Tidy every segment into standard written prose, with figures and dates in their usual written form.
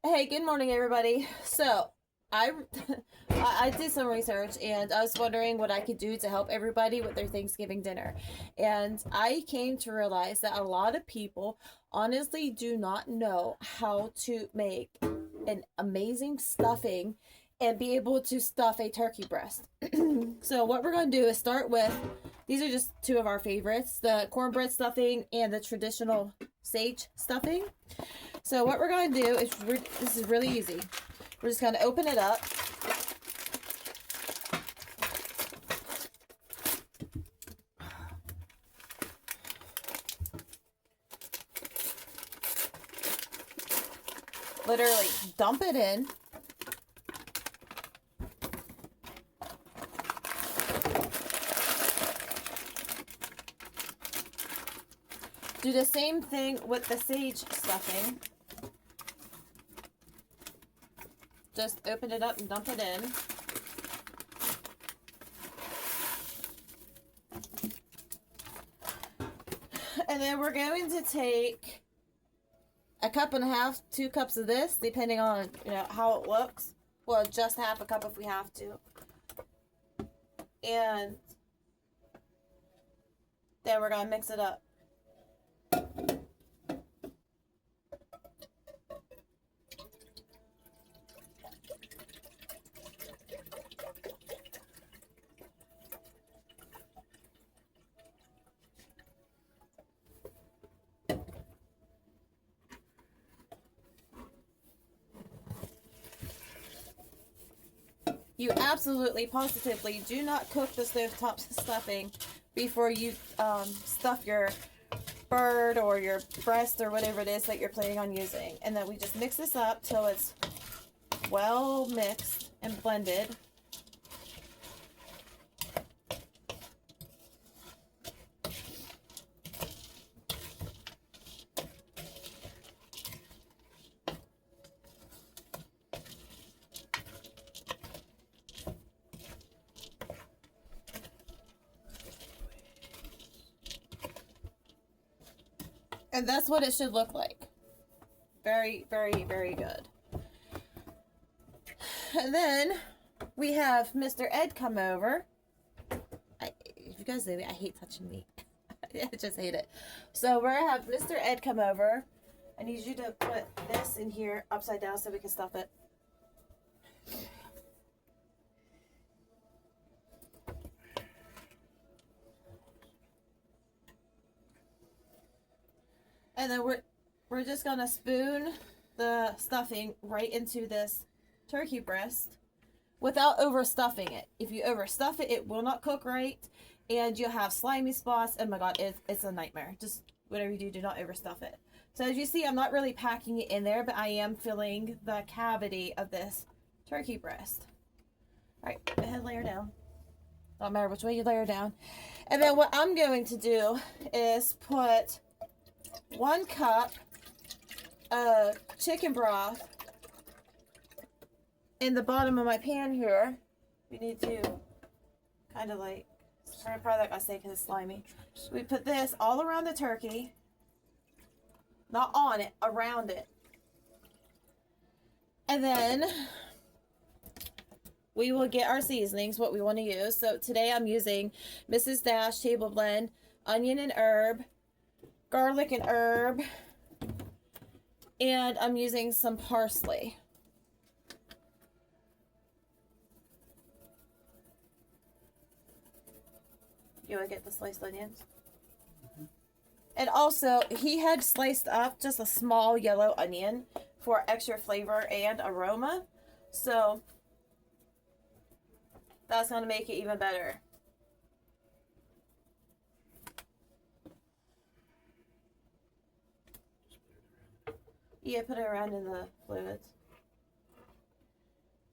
Hey, good morning, everybody. So, I I did some research and I was wondering what I could do to help everybody with their Thanksgiving dinner. And I came to realize that a lot of people honestly do not know how to make an amazing stuffing and be able to stuff a turkey breast. So, what we're going to do is start with these are just two of our favorites, the cornbread stuffing and the traditional sage stuffing. So what we're going to do is, this is really easy. We're just going to open it up. Literally dump it in. Do the same thing with the sage stuffing. Just open it up and dump it in. And then we're going to take a cup and a half, 2 cups of this, depending on, how it looks. Well, just half a cup if we have to. And then we're going to mix it up. You absolutely, positively do not cook the stovetop stuffing before you stuff your bird or your breast or whatever it is that you're planning on using. And then we just mix this up till it's well mixed and blended. And that's what it should look like. Very, very, very good. And then we have Mr. Ed come over. If you guys know me, I hate touching meat. I just hate it. So we're going to have Mr. Ed come over. I need you to put this in here upside down so we can stuff it. And then we're just gonna spoon the stuffing right into this turkey breast without overstuffing it. If you overstuff it, it will not cook right, and you'll have slimy spots. Oh my god, it's a nightmare. Just whatever you do, do not overstuff it. So as you see, I'm not really packing it in there, but I am filling the cavity of this turkey breast. All right, go ahead, layer down. Don't matter which way you layer down. And then what I'm going to do is put 1 cup of chicken broth in the bottom of my pan here. We need to kind of like, I'm probably not gonna say because it's slimy. We put this all around the turkey, not on it, around it. And then we will get our seasonings, what we want to use. So today I'm using Mrs. Dash Table Blend, onion and herb, garlic and herb, and I'm using some parsley. You want to get the sliced onions? And also, he had sliced up just a small yellow onion for extra flavor and aroma. So that's going to make it even better. Yeah, put it around in the fluids.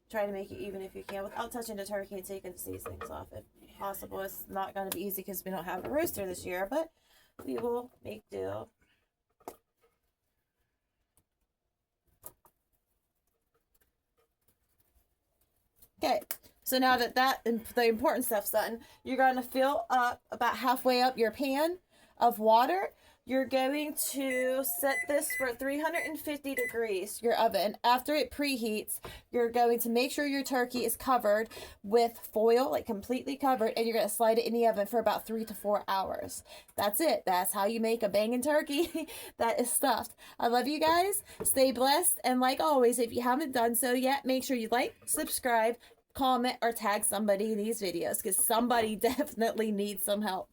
Try to make it even if you can without touching the turkey and taking the seasonings off if possible. It's not going to be easy because we don't have a roaster this year, but we will make do. Okay, so now that the important stuff's done, you're going to fill up about halfway up your pan of water. You're going to set this for 350 degrees, your oven. After it preheats, you're going to make sure your turkey is covered with foil, like completely covered, and you're going to slide it in the oven for about 3 to 4 hours. That's it. That's how you make a banging turkey that is stuffed. I love you guys. Stay blessed. And like always, if you haven't done so yet, make sure you like, subscribe, comment, or tag somebody in these videos because somebody definitely needs some help.